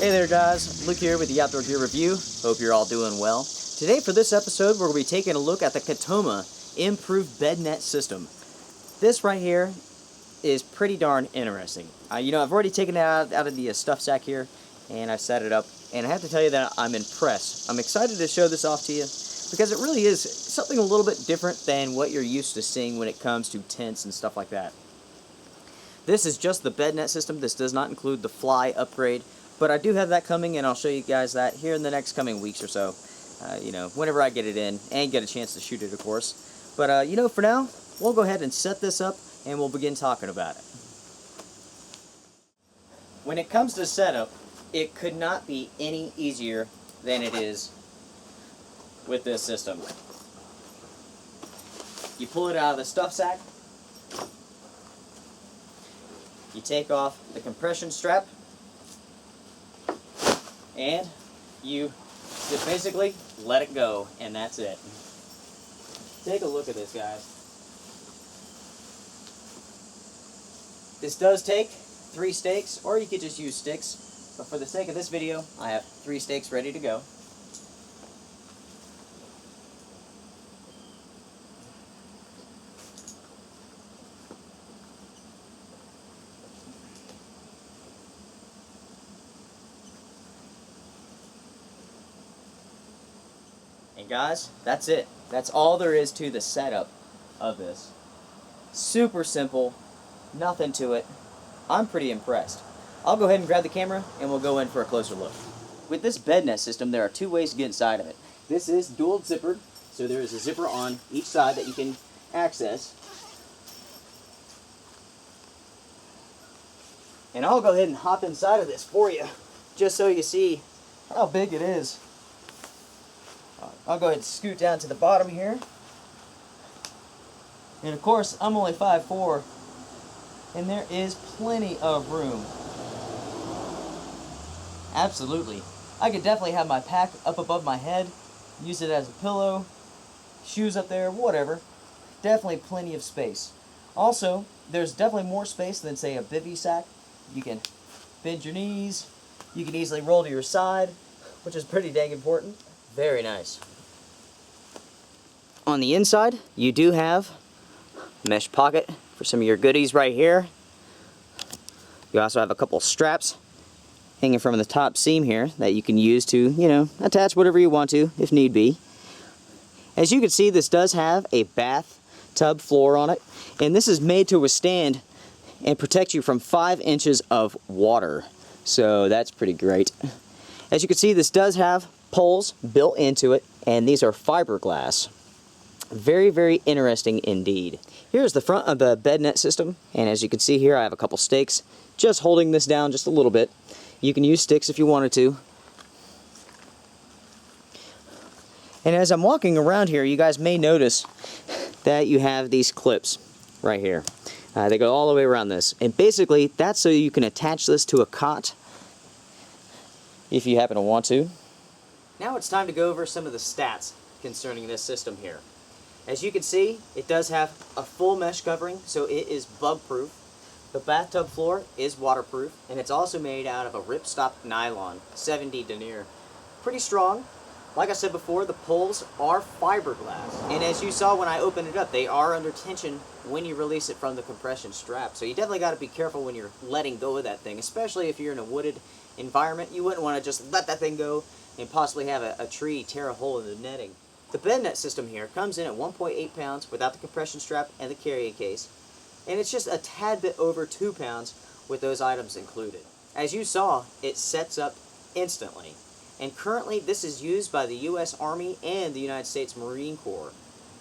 Hey there guys, Luke here with the Outdoor Gear Review. Hope you're all doing well. Today for this episode we're going to be taking a look at the Catoma Improved Bednet System. This right here is pretty darn interesting. I've already taken it out of the stuff sack here and I set it up, and I have to tell you that I'm impressed. I'm excited to show this off to you because it really is something a little bit different than what you're used to seeing when it comes to tents and stuff like that. This is just the bednet system. This does not include the fly upgrade. But I do have that coming, and I'll show you guys that here in the next coming weeks or so. Whenever I get it in and get a chance to shoot it, of course. But, for now, we'll go ahead and set this up, and we'll begin talking about it. When it comes to setup, it could not be any easier than it is with this system. You pull it out of the stuff sack. You take off the compression strap. And you just basically let it go, and that's it. Take a look at this, guys. This does take 3 stakes, or you could just use sticks. But for the sake of this video, I have 3 stakes ready to go. And guys, that's it. That's all there is to the setup of this. Super simple, nothing to it. I'm pretty impressed. I'll go ahead and grab the camera and we'll go in for a closer look. With this bednet system, there are 2 ways to get inside of it. This is dual zippered, so there is a zipper on each side that you can access. And I'll go ahead and hop inside of this for you, just so you see how big it is. I'll go ahead and scoot down to the bottom here. And of course, I'm only 5'4", and there is plenty of room. Absolutely. I could definitely have my pack up above my head, use it as a pillow, shoes up there, whatever. Definitely plenty of space. Also, there's definitely more space than, say, a bivy sack. You can bend your knees, you can easily roll to your side, which is pretty dang important. Very nice. On the inside, you do have a mesh pocket for some of your goodies right here. You also have a couple straps hanging from the top seam here that you can use to, attach whatever you want to if need be. As you can see, this does have a bathtub floor on it, and this is made to withstand and protect you from 5 inches of water. So that's pretty great. As you can see, this does have poles built into it, and these are fiberglass. Very, very interesting indeed. Here's the front of the bednet system, and as you can see here, I have a couple stakes just holding this down just a little bit. You can use sticks if you wanted to. And as I'm walking around here, you guys may notice that you have these clips right here. They go all the way around this, and basically that's so you can attach this to a cot if you happen to want to. Now it's time to go over some of the stats concerning this system here. As you can see, it does have a full mesh covering, so it is bug proof. The bathtub floor is waterproof, and it's also made out of a ripstop nylon, 7D denier. Pretty strong. Like I said before, the poles are fiberglass. And as you saw when I opened it up, they are under tension when you release it from the compression strap. So you definitely got to be careful when you're letting go of that thing, especially if you're in a wooded environment. You wouldn't want to just let that thing go and possibly have a tree tear a hole in the netting. The bednet system here comes in at 1.8 pounds without the compression strap and the carrying case, and it's just a tad bit over 2 pounds with those items included. As you saw, it sets up instantly, and currently this is used by the U.S. Army and the United States Marine Corps.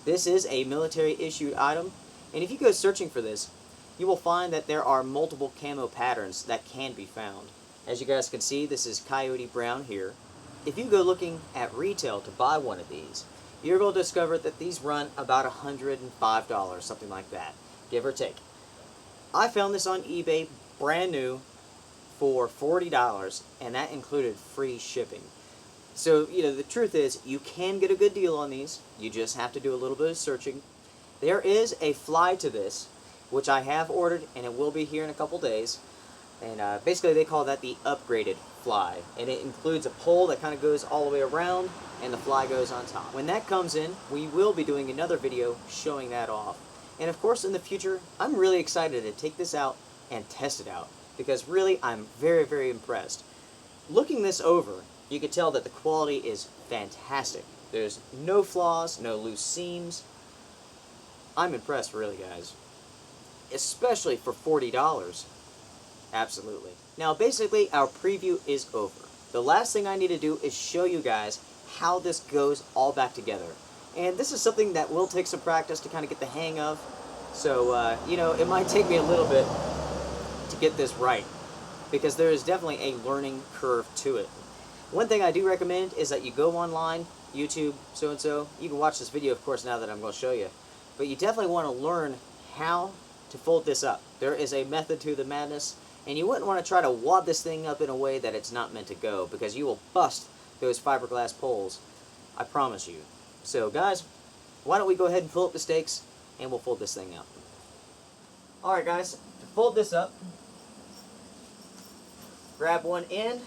This is a military issued item, and if you go searching for this, you will find that there are multiple camo patterns that can be found. As you guys can see, this is coyote brown here. If you go looking at retail to buy one of these, you're going to discover that these run about $105, something like that, give or take. I found this on eBay, brand new, for $40, and that included free shipping. So, the truth is, you can get a good deal on these. You just have to do a little bit of searching. There is a fly to this, which I have ordered, and it will be here in a couple days. And basically they call that the upgraded fly, and it includes a pole that kind of goes all the way around, and the fly goes on top. When that comes in, we will be doing another video showing that off. And of course, in the future, I'm really excited to take this out and test it out, because really, I'm very, very impressed. Looking this over, you can tell that the quality is fantastic. There's no flaws, no loose seams. I'm impressed, really, guys. Especially for $40. Absolutely. Now, basically, our preview is over. The last thing I need to do is show you guys how this goes all back together. And this is something that will take some practice to kind of get the hang of. So, you know, it might take me a little bit to get this right, because there is definitely a learning curve to it. One thing I do recommend is that you go online, YouTube, so-and-so. You can watch this video, of course, now that I'm going to show you. But you definitely want to learn how to fold this up. There is a method to the madness, and you wouldn't want to try to wad this thing up in a way that it's not meant to go, because you will bust those fiberglass poles. I promise you. So, guys, why don't we go ahead and pull up the stakes, and we'll fold this thing up. Alright, guys, to fold this up, grab one end,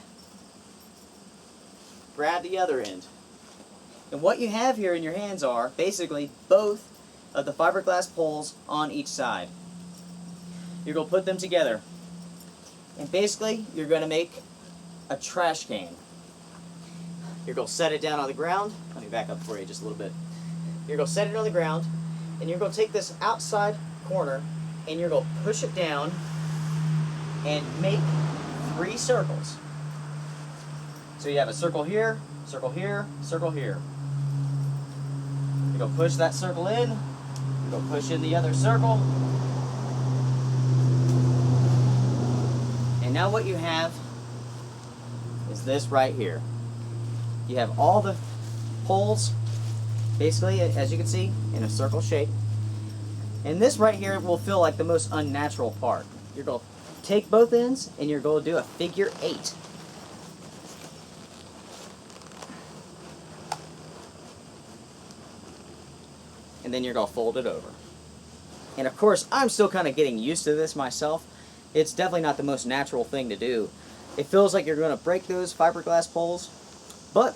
grab the other end. And what you have here in your hands are basically both of the fiberglass poles on each side. You're going to put them together. And basically, you're going to make a trash can. You're going to set it down on the ground. Let me back up for you just a little bit. You're going to set it on the ground, and you're going to take this outside corner, and you're going to push it down and make 3 circles. So you have a circle here, circle here, circle here. You're going to push that circle in, you're going to push in the other circle. And now what you have is this right here. You have all the poles, basically, as you can see, in a circle shape. And this right here will feel like the most unnatural part. You're going to take both ends and you're going to do a figure 8. And then you're going to fold it over. And of course, I'm still kind of getting used to this myself. It's definitely not the most natural thing to do. It feels like you're going to break those fiberglass poles, but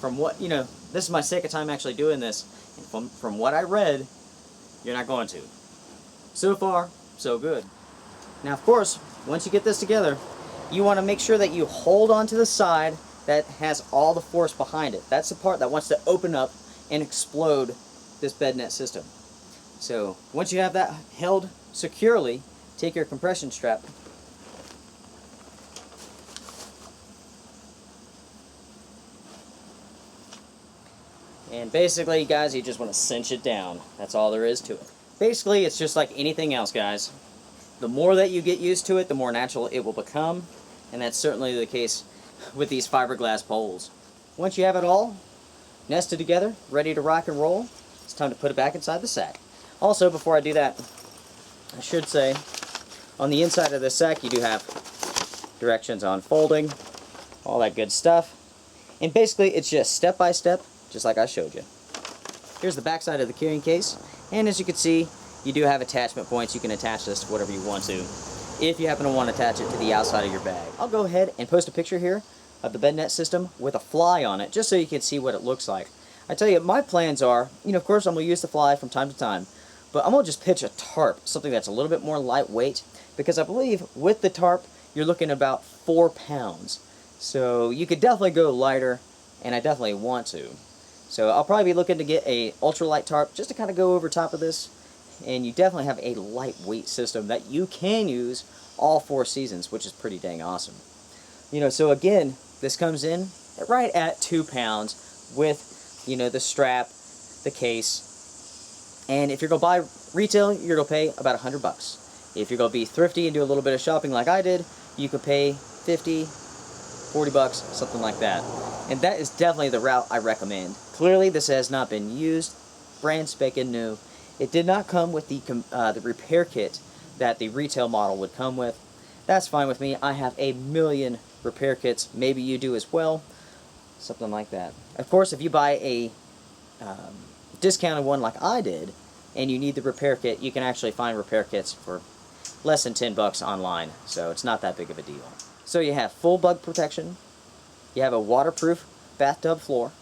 from what, you know, this is my second time actually doing this, and from what I read, you're not going to. So far, so good. Now, of course, once you get this together, you want to make sure that you hold on to the side that has all the force behind it. That's the part that wants to open up and explode this bed net system. So, once you have that held securely, take your compression strap and basically, guys, you just want to cinch it down. That's all there is to it. Basically, it's just like anything else, guys. The more that you get used to it, the more natural it will become, and that's certainly the case with these fiberglass poles. Once you have it all nested together, ready to rock and roll, it's time to put it back inside the sack. Also, before I do that, I should say, on the inside of the sack, you do have directions on folding, all that good stuff. And basically, it's just step by step, just like I showed you. Here's the back side of the carrying case, and as you can see, you do have attachment points. You can attach this to whatever you want to, if you happen to want to attach it to the outside of your bag. I'll go ahead and post a picture here of the bed net system with a fly on it, just so you can see what it looks like. I tell you, my plans are, you know, of course I'm going to use the fly from time to time, but I'm going to just pitch a tarp, something that's a little bit more lightweight, because I believe with the tarp, you're looking about 4 pounds. So you could definitely go lighter, and I definitely want to. So I'll probably be looking to get a ultralight tarp just to kind of go over top of this, and you definitely have a lightweight system that you can use all 4 seasons, which is pretty dang awesome. You know, so again, this comes in right at 2 pounds with, you know, the strap, the case, and if you're going to buy retail, you're going to pay about $100. If you're going to be thrifty and do a little bit of shopping like I did, you could pay $50, $40, something like that. And that is definitely the route I recommend. Clearly, this has not been used, brand spanking new. It did not come with the repair kit that the retail model would come with. That's fine with me. I have a million repair kits. Maybe you do as well. Something like that. Of course, if you buy a discounted one like I did, and you need the repair kit, you can actually find repair kits for less than $10 online. So it's not that big of a deal. So you have full bug protection, you have a waterproof bathtub floor,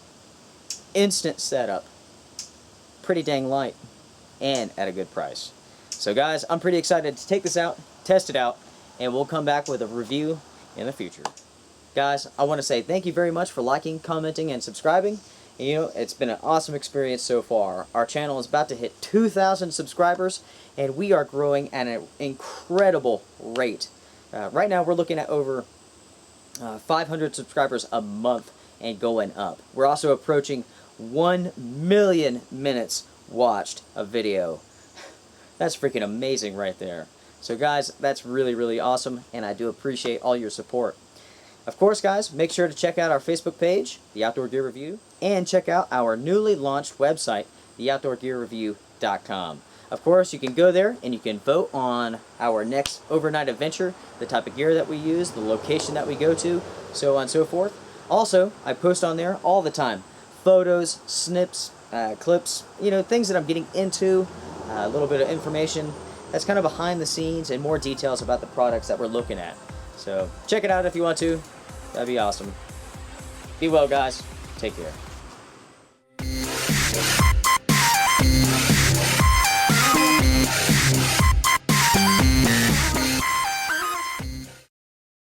instant setup, pretty dang light, and at a good price. So guys, I'm pretty excited to take this out, test it out, and we'll come back with a review in the future. Guys, I want to say thank you very much for liking, commenting, and subscribing. And, you know, it's been an awesome experience so far. Our channel is about to hit 2,000 subscribers, and we are growing at an incredible rate. Right now, we're looking at over 500 subscribers a month and going up. We're also approaching 1 million minutes watched of video. That's freaking amazing right there. So guys, that's really, really awesome, and I do appreciate all your support. Of course, guys, make sure to check out our Facebook page, The Outdoor Gear Review, and check out our newly launched website, theoutdoorgearreview.com. Of course, you can go there and you can vote on our next overnight adventure, the type of gear that we use, the location that we go to, so on and so forth. Also, I post on there all the time photos, snips, clips, you know, things that I'm getting into, a little bit of information that's kind of behind the scenes and more details about the products that we're looking at. So check it out if you want to. That'd be awesome. Be well, guys. Take care.